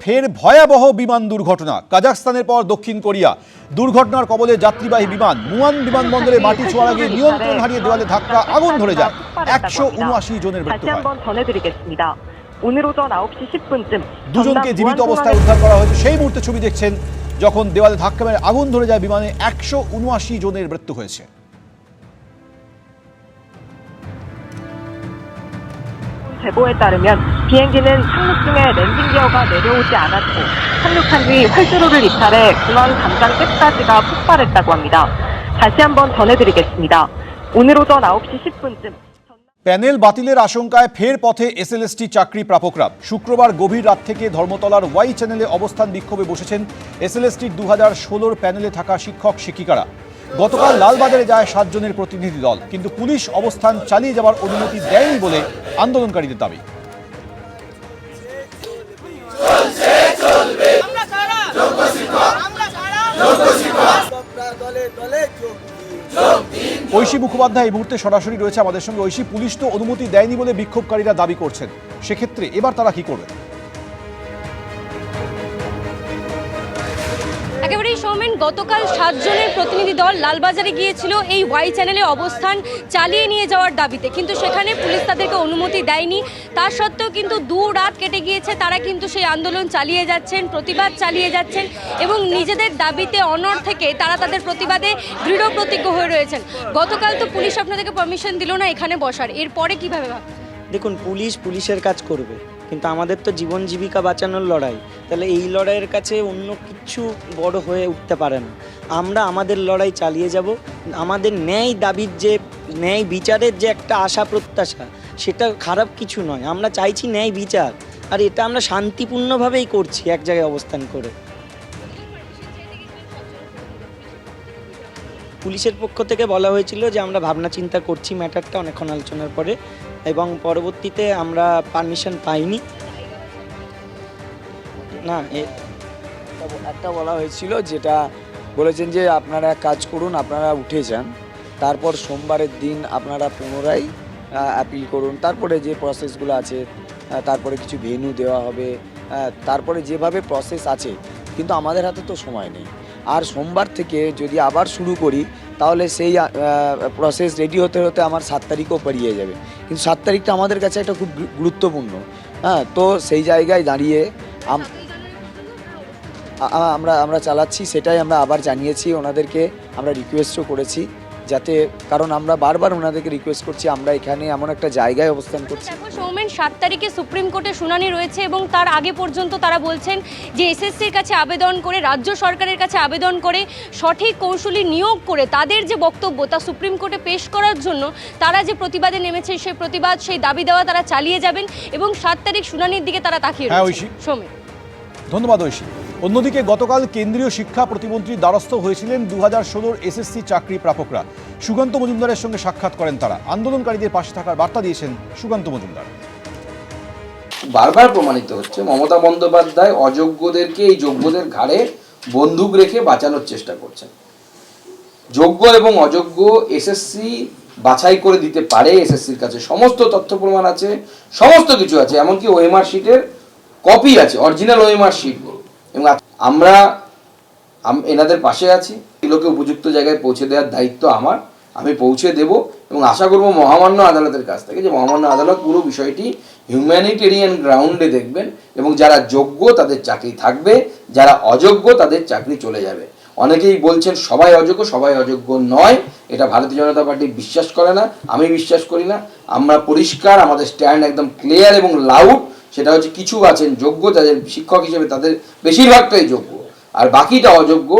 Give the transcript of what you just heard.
ফের ভয়াবহ বিমান দুর্ঘটনা। কাজাখস্তানের পর দক্ষিণ কোরিয়া। দুর্ঘটনার কবলে যাত্রীবাহী বিমান মুয়ান বিমানবন্দরে মাটি ছোঁয়ার আগে নিয়ন্ত্রণ হারিয়ে দেওয়ালে ধাক্কা, আগুন ধরে যায়। 179 জনের মৃত্যু হয়। 오늘 오전 9시 10분쯤 দুজনকে জীবিত অবস্থায় উদ্ধার করা হয়েছে। সেই মুহূর্তে ছবি দেখছেন যখন দেওয়ালে ধাক্কা মেরে আগুন ধরে যায় বিমানে। 179 জনের মৃত্যু হয়েছে। 제보에 따르면 비행기는 착륙 중에 랜딩 기어가 내려오지 않았고 착륙한 뒤 활주로를 이탈해 공항 담장 잭사지가 폭발했다고 합니다. 다시 한번 전해드리겠습니다. 오늘 오전 9시 10분쯤 প্যানেল বাতিলের আশঙ্কায় ফের পথে এসএলএসটি চাকরি প্রাপকরা। শুক্রবার গভীর রাত থেকে ধর্মতলার ওয়াই চ্যানেলে অবস্থান বিক্ষোভে বসেছেন এসএলএসটির 2016 প্যানেলে থাকা শিক্ষক শিক্ষিকারা। গতকাল লালবাজারে যায় 7 জনের প্রতিনিধি দল, কিন্তু পুলিশ অবস্থান চালিয়ে যাওয়ার অনুমতি দেয়নি বলে আন্দোলনকারীদের দাবি। ঐশী মুখোপাধ্যায় এই মুহূর্তে সরাসরি রয়েছে আমাদের সঙ্গে। ঐশী, পুলিশ তো অনুমতি দেয়নি বলে বিক্ষোভকারীরা দাবি করছেন, সেক্ষেত্রে এবার তারা কি করবে? একেবারেই সৌমেন, গতকাল 7 জনের প্রতিনিধি দল লালবাজারে গিয়েছিল এই ওয়াই চ্যানেলে অবস্থান চালিয়ে নিয়ে যাওয়ার দাবিতে, কিন্তু সেখানে পুলিশ তাদেরকে অনুমতি দেয়নি। তা সত্ত্বেও কিন্তু 2 রাত কেটে গিয়েছে, তারা কিন্তু সেই আন্দোলন চালিয়ে যাচ্ছেন, প্রতিবাদ চালিয়ে যাচ্ছেন এবং নিজেদের দাবিতে অনড় থেকে তারা তাদের প্রতিবাদে দৃঢ় প্রতিজ্ঞ হয়ে রয়েছেন। গতকাল তো পুলিশ আপনাদেরকে পারমিশন দিল না এখানে বসার, এরপরে কিভাবে ভাবছেন? দেখুন, পুলিশের কাজ করবে, কিন্তু আমাদের তো জীবন জীবিকা বাঁচানোর লড়াই। তাহলে এই লড়াইয়ের কাছে অন্য কিছু বড় হয়ে উঠতে পারে না। আমরা আমাদের লড়াই চালিয়ে যাব। আমাদের ন্যায় দাবির যে ন্যায় বিচারের যে একটা আশা প্রত্যাশা, সেটা খারাপ কিছু নয়। আমরা চাইছি ন্যায় বিচার, আর এটা আমরা শান্তিপূর্ণভাবেই করছি এক জায়গায় অবস্থান করে। পুলিশের পক্ষ থেকে বলা হয়েছিল যে আমরা ভাবনা চিন্তা করছি ম্যাটারটা অনেকক্ষণ আলোচনার পরে, এবং পরবর্তীতে আমরা পারমিশন পাইনি। না, একটা বলা হয়েছিল, যেটা বলেছেন যে আপনারা কাজ করুন, আপনারা উঠে যান, তারপর সোমবারের দিন আপনারা পুনরায় অ্যাপিল করুন, তারপরে যে প্রসেসগুলো আছে, তারপরে কিছু ভেন্যু দেওয়া হবে, তারপরে যেভাবে প্রসেস আছে। কিন্তু আমাদের হাতে তো সময় নেই। আর সোমবার থেকে যদি আবার শুরু করি তাহলে সেই প্রসেস রেডি হতে হতে আমার 7 তারিখও পেরিয়ে যাবে। কিন্তু 7 তারিখটা আমাদের কাছে একটা খুব গুরুত্বপূর্ণ। তো সেই জায়গায় দাঁড়িয়ে আমরা চালাচ্ছি, সেটাই আমরা আবার জানিয়েছি ওনাদেরকে। আমরা রিকোয়েস্টও করেছি যাতে, কারণ আমরা বারবার ওনাদেরকে রিকোয়েস্ট করছি, আমরা এখানে এমন একটা জায়গায় অবস্থান করছি। দেখো সৌমেন, 7 তারিখে সুপ্রিম কোর্টে শুনানি রয়েছে এবং তার আগে পর্যন্ত তারা বলছেন যে এসএসসির কাছে আবেদন করে, রাজ্য সরকারের কাছে আবেদন করে, সঠিক কৌশলী নিয়োগ করে তাদের যে বক্তব্য তা সুপ্রিম কোর্টে পেশ করার জন্য তারা যে প্রতিবাদে নেমেছে, সেই প্রতিবাদ, সেই দাবি দেওয়া তারা চালিয়ে যাবেন এবং 7 তারিখ শুনানির দিকে তারা তাকিয়ে রয়েছে। সৌমেন, ধন্যবাদ ঐশী। অন্যদিকে গতকাল কেন্দ্রীয় শিক্ষা প্রতিমন্ত্রীর দ্বারস্থ হয়েছিলেন 2016 এসএসসি চাকরি প্রাপকরা। সুকান্ত মজুমদারের সঙ্গে সাক্ষাৎ করেন তারা। আন্দোলনকারীদের পাশে থাকার বার্তা দিয়েছেন সুকান্ত মজুমদার। বারবার প্রমাণিত হচ্ছে মমতা বন্দ্যোপাধ্যায় অযোগ্যদেরকে এই যোগ্যদের ঘাড়ে বন্দুক রেখে বাঁচানোর চেষ্টা করছেন। যোগ্য এবং অযোগ্য এসএসসি বাছাই করে দিতে পারে। এসএসসির কাছে সমস্ত তথ্য প্রমাণ আছে, সমস্ত কিছু আছে, এমনকি ওএমআর শিটের কপি আছে, অরিজিনাল ওএমআর শিট। এবং আমরা এনাদের পাশে আছি। এগুলোকে উপযুক্ত জায়গায় পৌঁছে দেওয়ার দায়িত্ব আমার, আমি পৌঁছে দেব এবং আশা করব মহামান্য আদালতের কাছ থেকে যে মহামান্য আদালত পুরো বিষয়টি হিউম্যানিটেরিয়ান গ্রাউন্ডে দেখবেন এবং যারা যোগ্য তাদের চাকরি থাকবে, যারা অযোগ্য তাদের চাকরি চলে যাবে। অনেকেই বলছেন সবাই অযোগ্য, সবাই অযোগ্য নয়, এটা ভারতীয় জনতা পার্টি বিশ্বাস করে না, আমি বিশ্বাস করি না। আমরা পরিষ্কার, আমাদের স্ট্যান্ড একদম ক্লিয়ার এবং লাউড। সেটা হচ্ছে কিছু আছেন যোগ্য, যাদের শিক্ষক হিসেবে তাদের বেশিরভাগটাই যোগ্য, আর বাকিটা অযোগ্য।